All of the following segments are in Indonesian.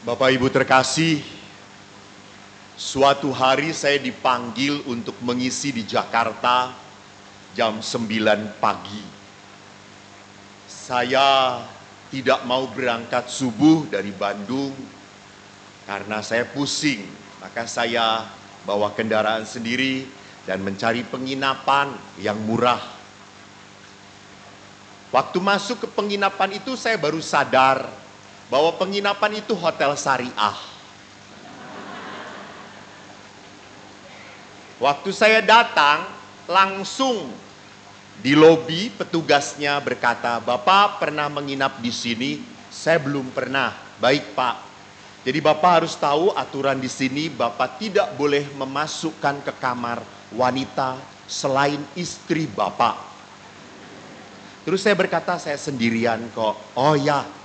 Bapak Ibu terkasih, suatu hari saya dipanggil untuk mengisi di Jakarta jam 9 pagi. Saya tidak mau berangkat subuh dari Bandung karena saya pusing. Maka saya bawa kendaraan sendiri dan mencari penginapan yang murah. Waktu masuk ke penginapan itu saya baru sadar bahwa penginapan itu hotel syariah. Waktu saya datang, langsung di lobi petugasnya berkata, "Bapak pernah menginap di sini?" "Saya belum pernah." "Baik Pak. Jadi Bapak harus tahu aturan di sini, Bapak tidak boleh memasukkan ke kamar wanita selain istri Bapak." Terus saya berkata, "Saya sendirian kok." "Oh ya,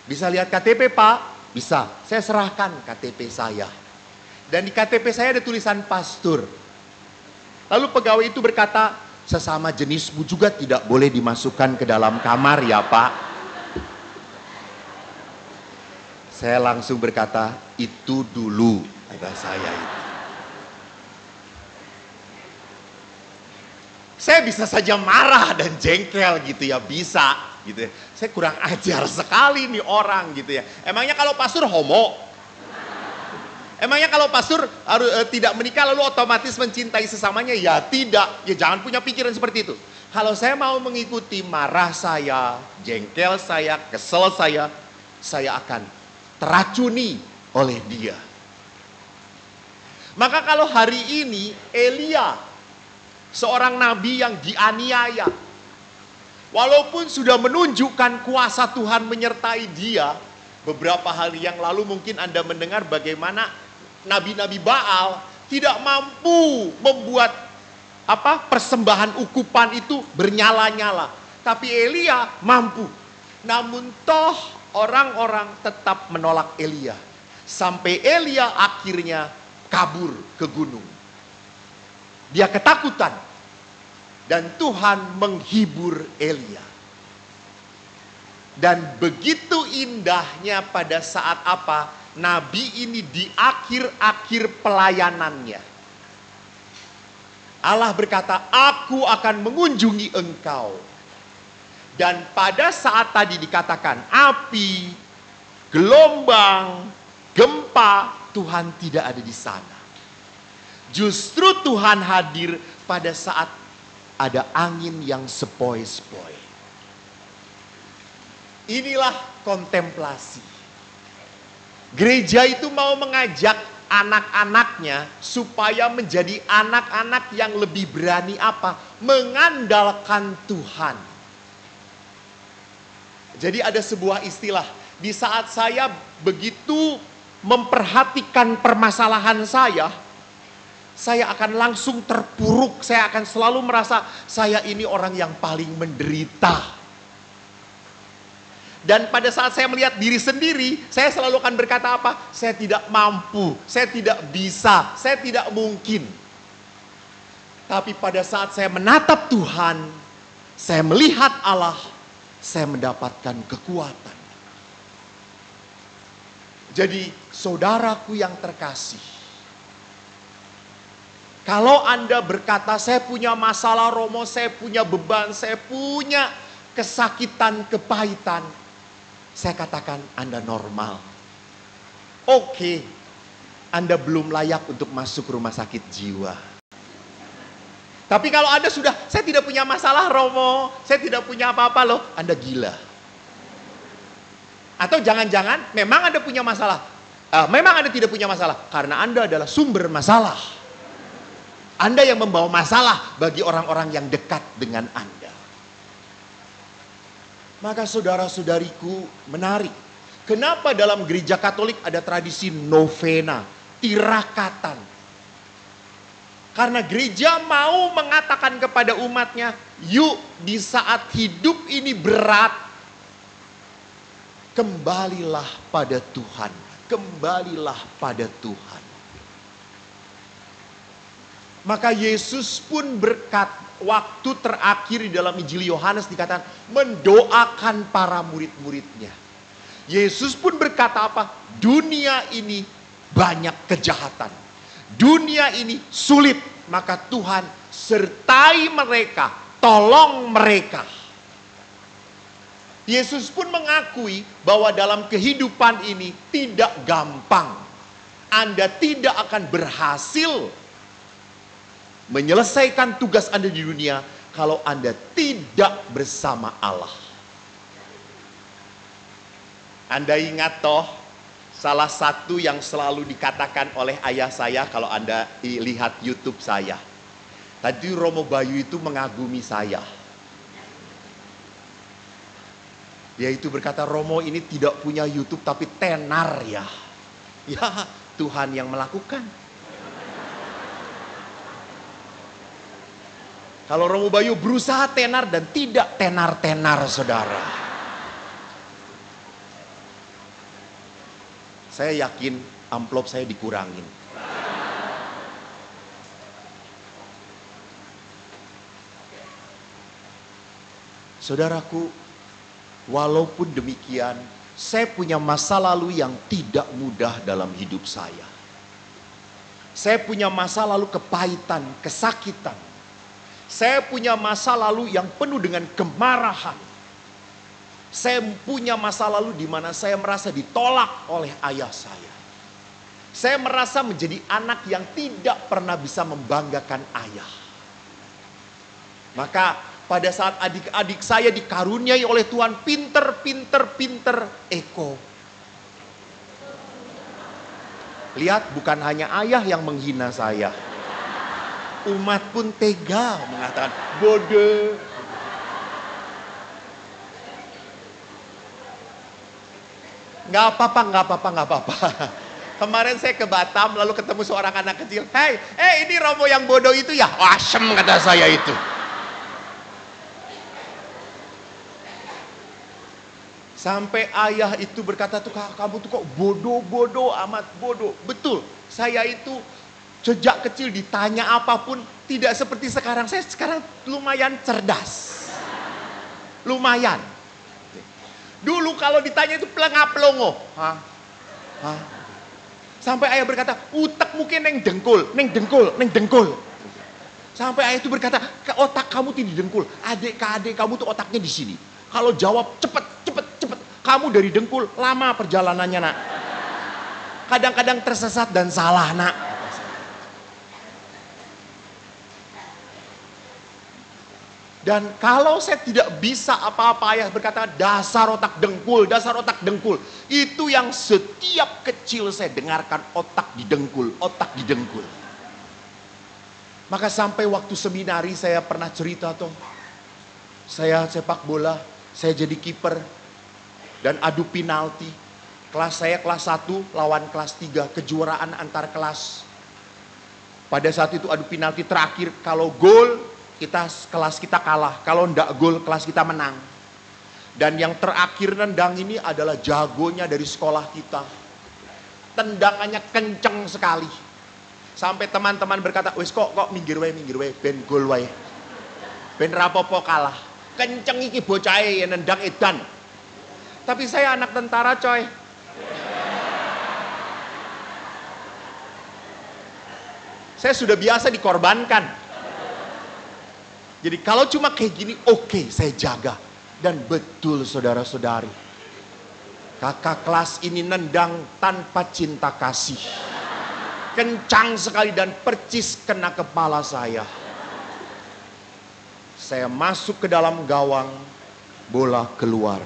bisa lihat KTP Pak?" "Bisa." Saya serahkan KTP saya. Dan di KTP saya ada tulisan pastor. Lalu pegawai itu berkata, "Sesama jenismu juga tidak boleh dimasukkan ke dalam kamar ya Pak." Saya langsung berkata, "Itu dulu," kata saya itu. Saya bisa saja marah dan jengkel gitu ya, bisa gitu ya. Saya kurang ajar sekali nih orang gitu ya. Emangnya kalau pastor homo? Emangnya kalau pastor harus tidak menikah lalu otomatis mencintai sesamanya? Ya tidak. Ya jangan punya pikiran seperti itu. Kalau saya mau mengikuti marah saya, jengkel saya, kesel saya akan teracuni oleh dia. Maka kalau hari ini Elia, seorang nabi yang dianiaya, walaupun sudah menunjukkan kuasa Tuhan menyertai dia, beberapa hari yang lalu mungkin Anda mendengar bagaimana nabi-nabi Baal tidak mampu membuat persembahan ukupan itu bernyala-nyala. Tapi Elia mampu. Namun toh orang-orang tetap menolak Elia. Sampai Elia akhirnya kabur ke gunung. Dia ketakutan. Dan Tuhan menghibur Elia. Dan begitu indahnya pada saat nabi ini di akhir-akhir pelayanannya. Allah berkata, "Aku akan mengunjungi engkau." Dan pada saat tadi dikatakan api, gelombang, gempa, Tuhan tidak ada di sana. Justru Tuhan hadir pada saat ada angin yang sepoi-sepoi. Inilah kontemplasi. Gereja itu mau mengajak anak-anaknya supaya menjadi anak-anak yang lebih berani mengandalkan Tuhan. Jadi ada sebuah istilah, di saat saya begitu memperhatikan permasalahan saya akan langsung terpuruk, saya akan selalu merasa saya ini orang yang paling menderita. Dan pada saat saya melihat diri sendiri, saya selalu akan berkata saya tidak mampu, saya tidak bisa, saya tidak mungkin. Tapi pada saat saya menatap Tuhan, saya melihat Allah, saya mendapatkan kekuatan. Jadi saudaraku yang terkasih, kalau Anda berkata saya punya masalah Romo, saya punya beban, saya punya kesakitan, kepahitan, saya katakan Anda normal. Oke, Anda belum layak untuk masuk rumah sakit jiwa. Tapi kalau Anda sudah, saya tidak punya masalah Romo, saya tidak punya apa-apa loh, Anda gila. Atau jangan-jangan memang Anda punya masalah. Memang Anda tidak punya masalah, karena Anda adalah sumber masalah. Anda yang membawa masalah bagi orang-orang yang dekat dengan Anda. Maka saudara-saudariku, menarik. Kenapa dalam gereja Katolik ada tradisi novena, tirakatan? Karena gereja mau mengatakan kepada umatnya, yuk di saat hidup ini berat, kembalilah pada Tuhan. Kembalilah pada Tuhan. Maka Yesus pun berkat, waktu terakhir di dalam Injil Yohanes dikatakan mendoakan para murid-muridnya. Yesus pun berkata apa? Dunia ini banyak kejahatan. Dunia ini sulit. Maka Tuhan sertai mereka, tolong mereka. Yesus pun mengakui bahwa dalam kehidupan ini tidak gampang. Anda tidak akan berhasil menyelesaikan tugas Anda di dunia kalau Anda tidak bersama Allah. Anda ingat toh, salah satu yang selalu dikatakan oleh ayah saya kalau Anda lihat YouTube saya. Tadi Romo Bayu itu mengagumi saya. Dia itu berkata, Romo ini tidak punya YouTube tapi tenar ya. Ya, Tuhan yang melakukan. Kalau Romo Bayu berusaha tenar dan tidak tenar-tenar, saudara. Saya yakin amplop saya dikurangin. Saudaraku, walaupun demikian, saya punya masa lalu yang tidak mudah dalam hidup saya. Saya punya masa lalu kepahitan, kesakitan. Saya punya masa lalu yang penuh dengan kemarahan. Saya punya masa lalu di mana saya merasa ditolak oleh ayah saya. Saya merasa menjadi anak yang tidak pernah bisa membanggakan ayah. Maka pada saat adik-adik saya dikaruniai oleh Tuhan pinter Eko. Lihat, bukan hanya ayah yang menghina saya. Umat pun tega mengatakan bodoh. Nggak apa-apa. Kemarin saya ke Batam lalu ketemu seorang anak kecil. Hey, ini Romo yang bodoh itu ya? Asem kata saya itu. Sampai ayah itu berkata, tuh kamu tuh kok bodoh amat bodoh. Betul, saya itu sejak kecil ditanya apapun tidak seperti sekarang. Saya sekarang lumayan cerdas. Lumayan. Dulu kalau ditanya itu pelengap-pelongo. Sampai ayah berkata, utak mungkin neng dengkul. Sampai ayah itu berkata, otak kamu tidak dengkul. Adik kamu tuh otaknya di sini. Kalau jawab cepet. Kamu dari dengkul, lama perjalanannya nak. Kadang-kadang tersesat dan salah nak. Dan kalau saya tidak bisa apa-apa, ayah berkata, dasar otak dengkul. Itu yang setiap kecil saya dengarkan, otak didengkul. Maka sampai waktu seminari saya pernah cerita tuh. Saya sepak bola, saya jadi kiper. Dan adu penalti. Saya kelas 1 lawan kelas 3, kejuaraan antar kelas. Pada saat itu adu penalti terakhir, kalau gol, kelas kita kalah. Kalau enggak gol, kelas kita menang. Dan yang terakhir nendang ini adalah jagonya dari sekolah kita. Tendangannya kenceng sekali. Sampai teman-teman berkata, wes kok minggir wae, ben gol wae. Ben rapopo kalah. Kenceng iki bocahe nendang edan. Tapi saya anak tentara coy. Saya sudah biasa dikorbankan. Jadi kalau cuma kayak gini, oke, saya jaga. Dan betul saudara-saudari, kakak kelas ini nendang tanpa cinta kasih. Kencang sekali dan percis kena kepala saya. Saya masuk ke dalam gawang, bola keluar.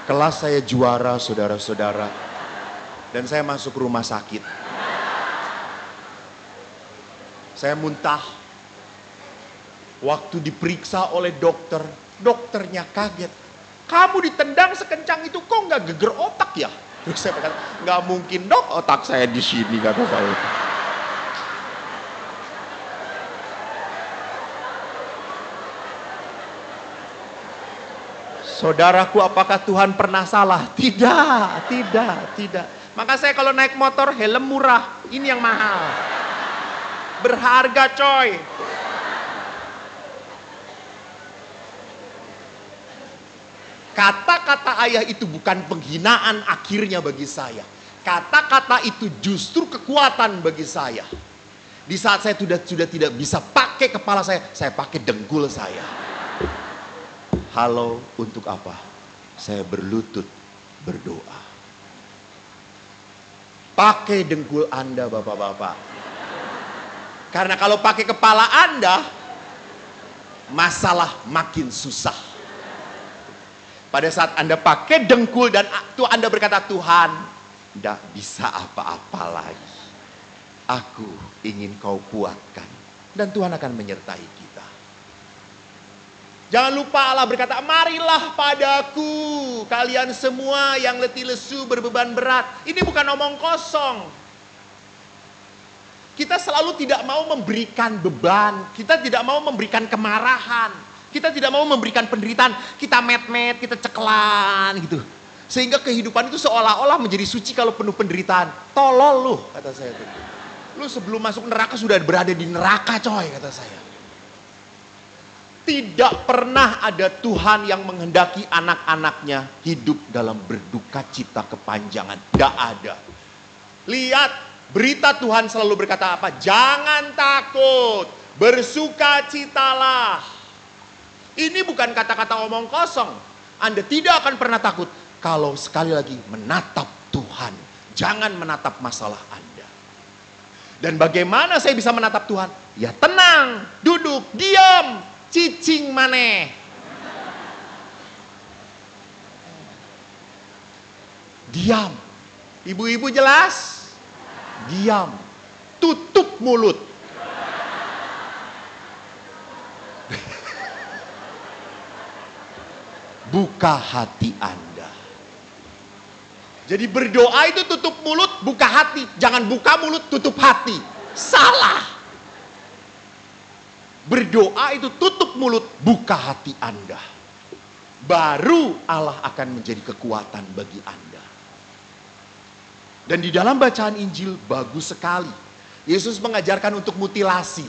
Kelas saya juara saudara-saudara. Dan saya masuk rumah sakit. Saya muntah. Waktu diperiksa oleh dokter, dokternya kaget. Kamu ditendang sekencang itu kok nggak geger otak ya? Terus saya berkata, nggak mungkin dok, otak saya di sini kata saya. Saudaraku, apakah Tuhan pernah salah? Tidak. Maka saya kalau naik motor helm murah, ini yang mahal. Berharga coy. kata-kata ayah itu bukan penghinaan akhirnya bagi saya. Kata-kata itu justru kekuatan bagi saya. Di saat saya sudah tidak bisa pakai kepala saya pakai dengkul saya. Halo, untuk apa? Saya berlutut berdoa. Pakai dengkul Anda, bapak-bapak. Karena kalau pakai kepala Anda, masalah makin susah. Pada saat Anda pakai dengkul dan Anda berkata, Tuhan, tidak bisa apa-apa lagi. Aku ingin kau kuatkan. Dan Tuhan akan menyertai kita. Jangan lupa Allah berkata, marilah padaku kalian semua yang letih lesu berbeban berat. Ini bukan omong kosong. Kita selalu tidak mau memberikan beban. Kita tidak mau memberikan kemarahan. Kita tidak mau memberikan penderitaan. Kita met-met, kita ceklan gitu. Sehingga kehidupan itu seolah-olah menjadi suci kalau penuh penderitaan. Tolol lu, kata saya tuh. Lu sebelum masuk neraka sudah berada di neraka coy, kata saya. Tidak pernah ada Tuhan yang menghendaki anak-anaknya hidup dalam berduka cita kepanjangan. Tidak ada. Lihat, berita Tuhan selalu berkata apa? Jangan takut, bersukacitalah. Ini bukan kata-kata omong kosong. Anda tidak akan pernah takut kalau sekali lagi menatap Tuhan. Jangan menatap masalah Anda. Dan bagaimana saya bisa menatap Tuhan? Ya tenang, duduk, diam. Cicing maneh. Diam. Ibu-ibu jelas? Diam. Tutup mulut. Buka hati Anda. Jadi berdoa itu tutup mulut, buka hati. Jangan buka mulut, tutup hati. Salah. Berdoa itu tutup mulut, buka hati Anda. Baru Allah akan menjadi kekuatan bagi Anda. Dan di dalam bacaan Injil bagus sekali. Yesus mengajarkan untuk mutilasi.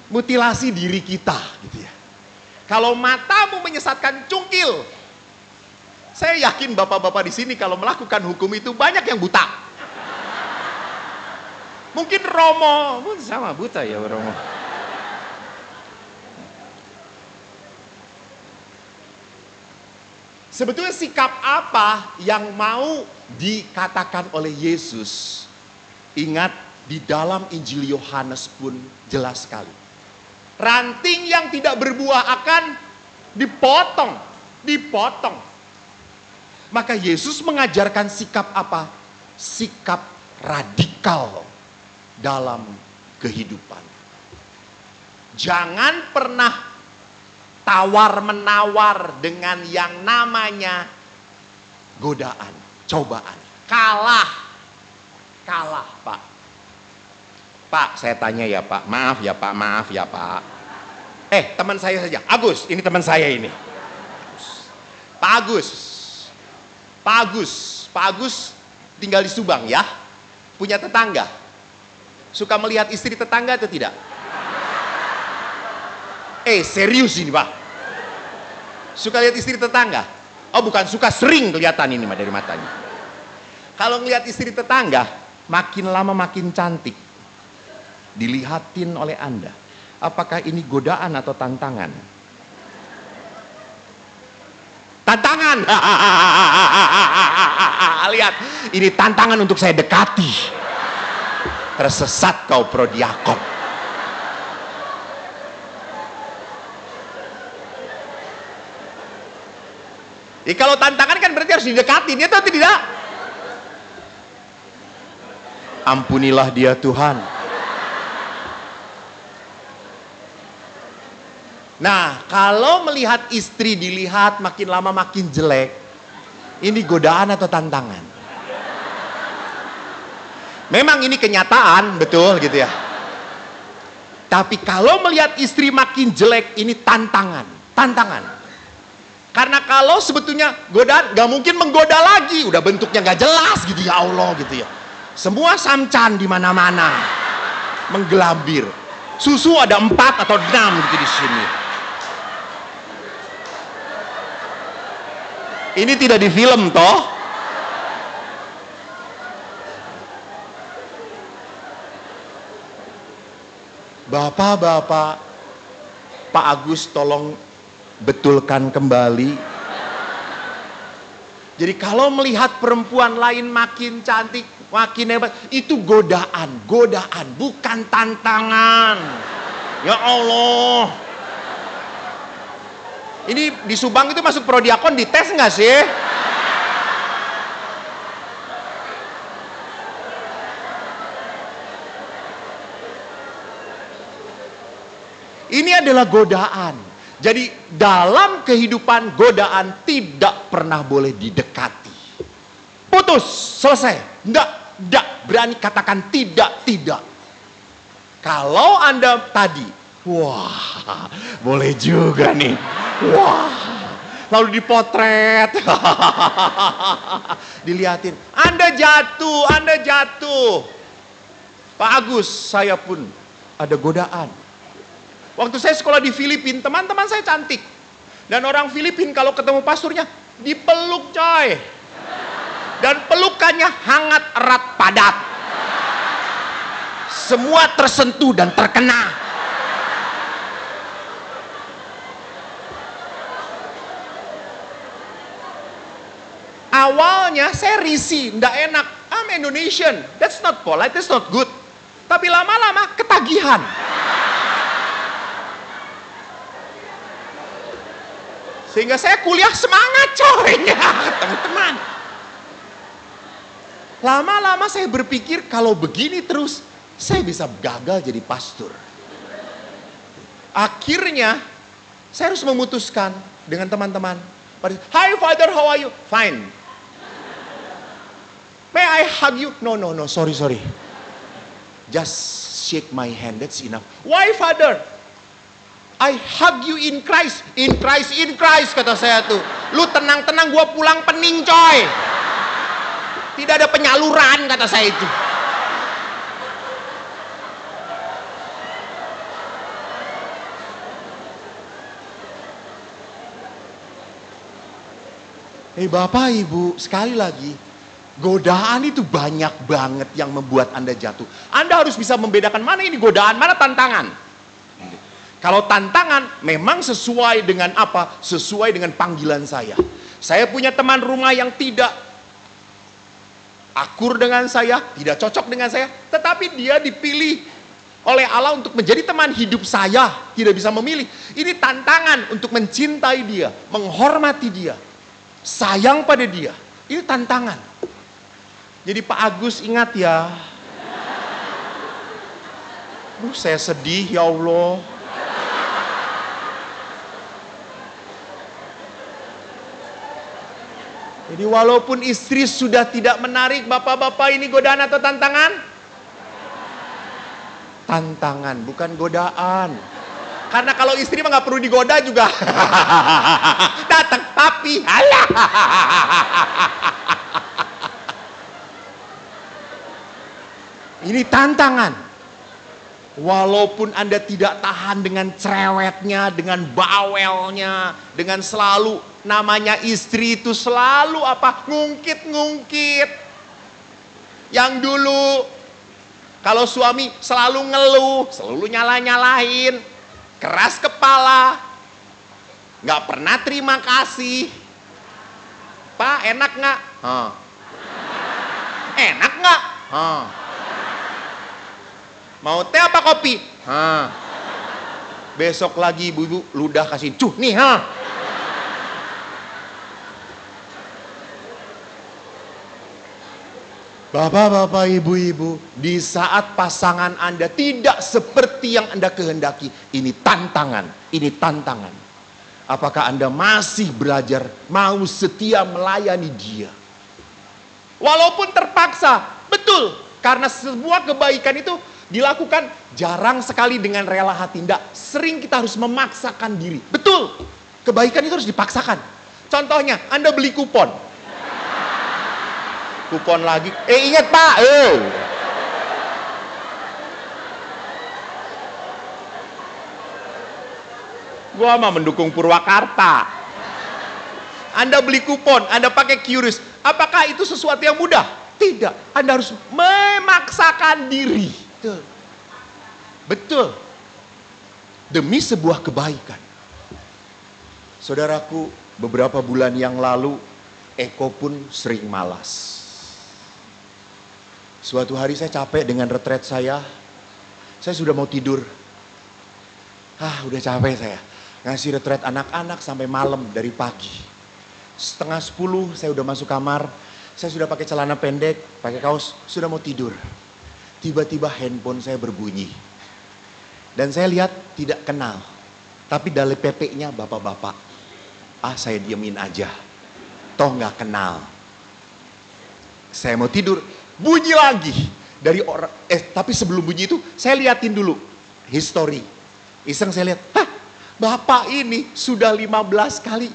Mutilasi diri kita gitu ya. Kalau matamu menyesatkan, cungkil. Saya yakin bapak-bapak di sini kalau melakukan hukum itu banyak yang buta. Mungkin Romo pun sama buta ya Romo. Sebetulnya sikap apa yang mau dikatakan oleh Yesus? Ingat, di dalam Injil Yohanes pun jelas sekali. Ranting yang tidak berbuah akan dipotong. Dipotong. Maka Yesus mengajarkan sikap apa? Sikap radikal dalam kehidupan. Jangan pernah tawar-menawar dengan yang namanya godaan, cobaan. Kalah. Kalah, Pak. Pak, saya tanya ya Pak. Maaf ya Pak, maaf ya Pak. Teman saya saja. Agus, ini teman saya ini. Pak Agus. Pak Agus. Pak Agus tinggal di Subang ya. Punya tetangga. Suka melihat istri tetangga atau tidak? Serius ini Pak. Suka lihat istri tetangga? Oh bukan suka, sering kelihatan ini dari matanya. Kalau ngelihat istri tetangga, makin lama makin cantik. Dilihatin oleh Anda. Apakah ini godaan atau tantangan? Tantangan. Lihat, ini tantangan untuk saya dekati. Tersesat kau prodiakon. Kalau tantangan kan berarti harus didekati. Dia tahu tidak? Ampunilah dia Tuhan. Nah, kalau melihat istri dilihat makin lama makin jelek, ini godaan atau tantangan? Memang ini kenyataan, betul gitu ya. Tapi kalau melihat istri makin jelek, ini tantangan. Tantangan. Karena kalau sebetulnya godaan, gak mungkin menggoda lagi. Udah bentuknya gak jelas gitu ya Allah gitu ya. Semua samcan di mana-mana. Menggelambir. Susu ada 4 atau 6 gitu di sini. Ini tidak di film toh. Bapak-bapak, Pak Agus tolong betulkan kembali. Jadi kalau melihat perempuan lain makin cantik, makin hebat, itu godaan, bukan tantangan. Ya Allah. Ini di Subang itu masuk prodiakon dites nggak sih? Ini adalah godaan. Jadi dalam kehidupan godaan tidak pernah boleh didekati. Putus, selesai. Enggak berani katakan tidak. Kalau Anda tadi, wah, boleh juga nih. Wah, lalu dipotret. Dilihatin, Anda jatuh. Pak Agus, saya pun ada godaan. Waktu saya sekolah di Filipina, teman-teman saya cantik. Dan orang Filipina kalau ketemu pasturnya, dipeluk coy. Dan pelukannya hangat, erat, padat. Semua tersentuh dan terkena. Awalnya saya risih, nggak enak. I'm Indonesian, that's not polite, that's not good. Tapi lama-lama ketagihan. Sehingga saya kuliah semangat coy, teman-teman. Lama-lama saya berpikir kalau begini terus, saya bisa gagal jadi pastor. Akhirnya, saya harus memutuskan dengan teman-teman. Hi father, how are you? Fine. May I hug you? No, sorry. Just shake my hand, that's enough. Why father? I hug you in Christ, kata saya tuh. Lu tenang-tenang, gua pulang pening coy. Tidak ada penyaluran, kata saya itu. Bapak Ibu, sekali lagi, godaan itu banyak banget yang membuat Anda jatuh. Anda harus bisa membedakan mana ini godaan, mana tantangan. Kalau tantangan memang sesuai dengan apa? Sesuai dengan panggilan saya. Saya punya teman rumah yang tidak akur dengan saya, tidak cocok dengan saya, tetapi dia dipilih oleh Allah untuk menjadi teman hidup saya, tidak bisa memilih. Ini tantangan untuk mencintai dia, menghormati dia, sayang pada dia. Ini tantangan. Jadi Pak Agus ingat ya. Saya sedih ya Allah. Jadi walaupun istri sudah tidak menarik, bapak-bapak, ini godaan atau tantangan? Tantangan, bukan godaan. Karena kalau istri mah nggak perlu digoda juga. Datang, papi, alah. Ini tantangan. Walaupun Anda tidak tahan dengan cerewetnya, dengan bawelnya, dengan selalu namanya istri itu selalu apa? Ngungkit-ngungkit. Yang dulu kalau suami selalu ngeluh, selalu nyala-nyalahin, keras kepala, nggak pernah terima kasih. Pak, enak nggak? Enak nggak? Mau teh apa kopi? Besok lagi ibu-ibu ludah kasih cuh nih Bapak-bapak, ibu-ibu, di saat pasangan Anda tidak seperti yang Anda kehendaki, ini tantangan, Apakah Anda masih belajar mau setia melayani dia? Walaupun terpaksa, betul, karena sebuah kebaikan itu dilakukan jarang sekali dengan rela hati. Tidak, sering kita harus memaksakan diri. Betul, kebaikan itu harus dipaksakan. Contohnya, Anda beli kupon. Kupon lagi, ingat Pak, gua mah mendukung Purwakarta. Anda beli kupon, Anda pakai QRIS. Apakah itu sesuatu yang mudah? Tidak. Anda harus memaksakan diri. Betul. Betul. Demi sebuah kebaikan. Saudaraku, beberapa bulan yang lalu, Eko pun sering malas. Suatu hari saya capek dengan retret saya sudah mau tidur. Udah capek saya. Ngasih retret anak-anak sampai malam dari pagi. 9:30 saya udah masuk kamar. Saya sudah pakai celana pendek, pakai kaos, sudah mau tidur. Tiba-tiba handphone saya berbunyi. Dan saya lihat tidak kenal. Tapi dari PP-nya bapak-bapak. Saya diemin aja. Toh nggak kenal. Saya mau tidur, bunyi lagi. Dari orang, tapi sebelum bunyi itu, saya liatin dulu. History. Iseng saya lihat, bapak ini sudah 15 kali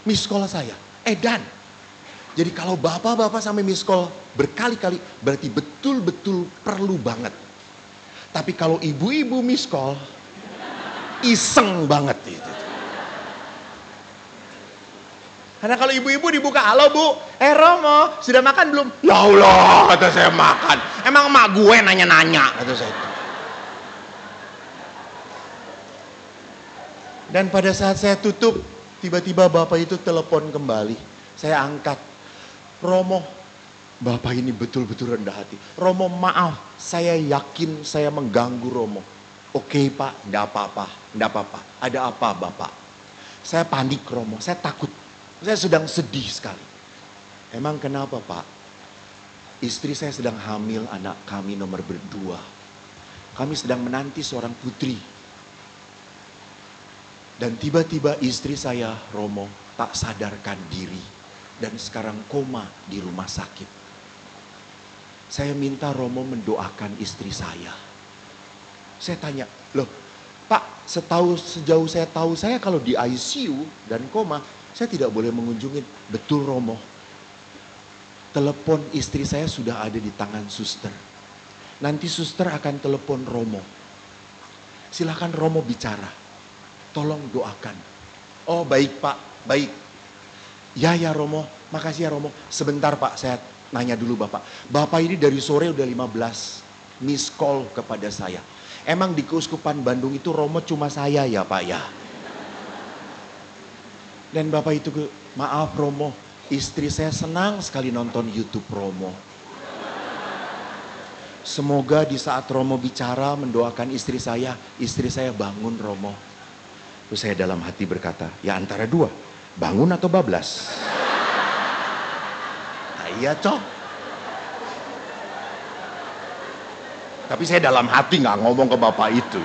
miss call saya. Edan. Jadi kalau bapak-bapak sampai miss call berkali-kali, berarti betul-betul perlu banget. Tapi kalau ibu-ibu miss call, iseng banget itu. Karena kalau ibu-ibu dibuka, halo bu, Romo, sudah makan belum? Ya Allah, kata saya makan. Emang emak gue nanya-nanya, kata saya. Dan pada saat saya tutup, tiba-tiba bapak itu telepon kembali. Saya angkat. Romo, bapak ini betul-betul rendah hati. Romo, maaf, saya yakin saya mengganggu Romo. Oke pak, enggak apa-apa, enggak apa-apa. Ada apa bapak? Saya panik Romo, saya takut. Saya sedang sedih sekali. Emang kenapa pak? Istri saya sedang hamil anak kami nomor berdua. Kami sedang menanti seorang putri. Dan tiba-tiba istri saya, Romo, tak sadarkan diri. Dan sekarang koma di rumah sakit. Saya minta Romo mendoakan istri saya. Saya tanya, loh pak, sejauh saya tahu saya kalau di ICU dan koma, saya tidak boleh mengunjungi. Betul Romo. Telepon istri saya sudah ada di tangan suster. Nanti suster akan telepon Romo. Silakan Romo bicara. Tolong doakan. Oh baik pak, baik. Ya Romo, makasih ya Romo. Sebentar pak, saya nanya dulu bapak. Bapak ini dari sore udah 15 miss call kepada saya. Emang di Keuskupan Bandung itu Romo cuma saya ya pak ya? Dan bapak itu, maaf Romo, istri saya senang sekali nonton YouTube Romo. Semoga di saat Romo bicara mendoakan istri saya bangun Romo. Terus saya dalam hati berkata, ya antara dua, bangun atau bablas? Nah, iya cok. Tapi saya dalam hati nggak ngomong ke bapak itu.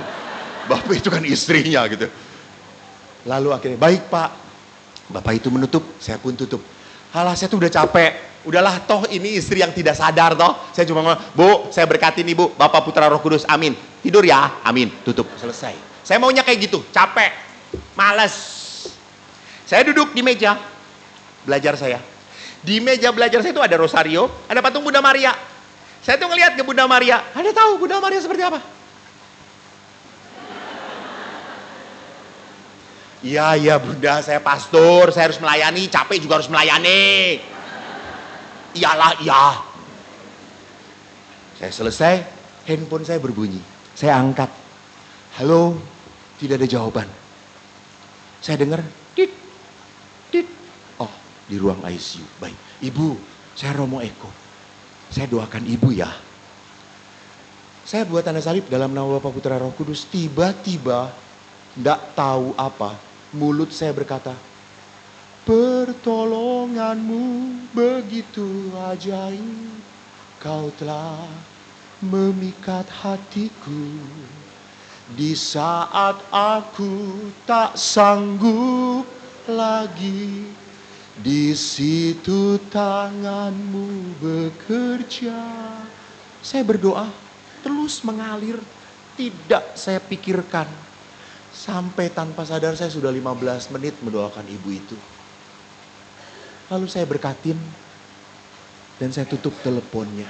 Bapak itu kan istrinya gitu. Lalu akhirnya, baik pak. Bapak itu menutup, saya pun tutup. Halah, saya tuh udah capek. Udahlah, toh ini istri yang tidak sadar toh. Saya cuma ngomong, bu, saya berkatin ibu, Bapak Putra Roh Kudus, amin. Tidur ya, amin. Tutup, selesai. Saya maunya kayak gitu, capek, males. Saya duduk di meja belajar saya. Di meja belajar saya itu ada rosario, ada patung Bunda Maria. Saya tuh ngelihat ke Bunda Maria. Anda tahu Bunda Maria seperti apa? Iya Bunda, saya pastor, saya harus melayani, capek juga harus melayani. Iyalah, iya. Saya selesai, handphone saya berbunyi. Saya angkat. Halo, tidak ada jawaban. Saya dengar, tit, tit. Oh, di ruang ICU. Baik, Ibu, saya Romo Eko. Saya doakan Ibu ya. Saya buat tanda salib dalam nama Bapa Putra Roh Kudus. Tiba-tiba, tidak tahu apa. Mulut saya berkata, pertolonganmu begitu ajaib, kau telah memikat hatiku. Di saat aku tak sanggup lagi, di situ tanganmu bekerja. Saya berdoa, terus mengalir, tidak saya pikirkan. Sampai tanpa sadar saya sudah 15 menit mendoakan ibu itu. Lalu saya berkatin dan saya tutup teleponnya.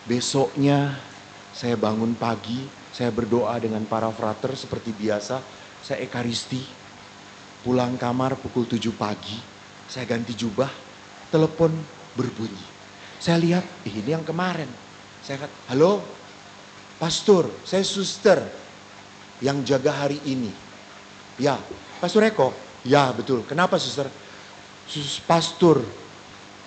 Besoknya saya bangun pagi, saya berdoa dengan para frater seperti biasa. Saya ekaristi. Pulang kamar pukul 7 pagi, saya ganti jubah, telepon berbunyi. Saya lihat, ini yang kemarin. Saya kata, halo, pastor, saya suster yang jaga hari ini. Ya, Pastor Eko. Ya, betul. Kenapa suster? Pastor,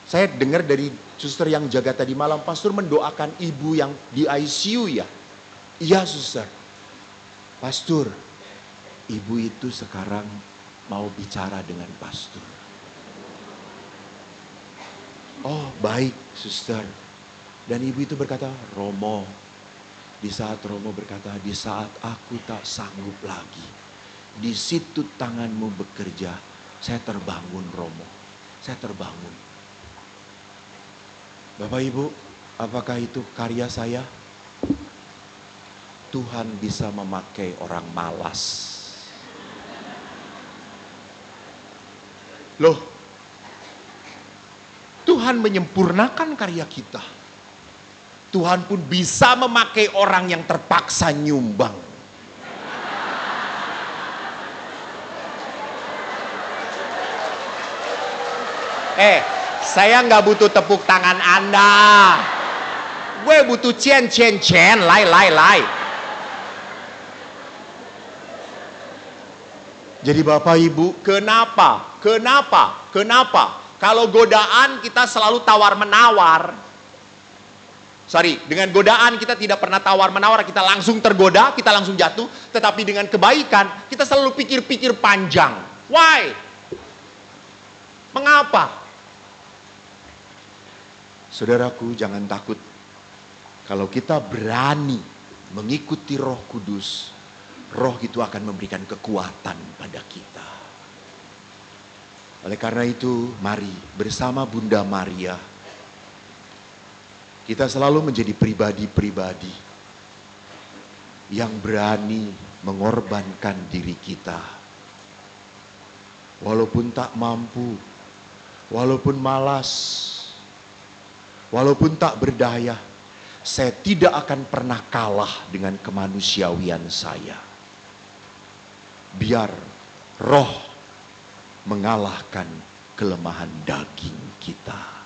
saya dengar dari suster yang jaga tadi malam, pastor mendoakan ibu yang di ICU ya. Iya suster. Pastor, ibu itu sekarang mau bicara dengan pastor. Oh baik suster. Dan ibu itu berkata, Romo. Di saat Romo berkata, di saat aku tak sanggup lagi, di situ tanganmu bekerja, saya terbangun Romo. Saya terbangun. Bapak Ibu, apakah itu karya saya? Tuhan bisa memakai orang malas. Loh, Tuhan menyempurnakan karya kita. Tuhan pun bisa memakai orang yang terpaksa nyumbang. Saya nggak butuh tepuk tangan Anda. Gue butuh cien, lai. Jadi Bapak Ibu, kenapa? Kalau godaan kita selalu tawar-menawar. Dengan godaan kita tidak pernah tawar-menawar, kita langsung tergoda, kita langsung jatuh. Tetapi dengan kebaikan, kita selalu pikir-pikir panjang. Why? Mengapa? Saudaraku, jangan takut. Kalau kita berani mengikuti Roh Kudus, Roh itu akan memberikan kekuatan pada kita. Oleh karena itu, mari bersama Bunda Maria, kita selalu menjadi pribadi-pribadi yang berani mengorbankan diri kita. Walaupun tak mampu, walaupun malas, walaupun tak berdaya, saya tidak akan pernah kalah dengan kemanusiawian saya. Biar Roh mengalahkan kelemahan daging kita.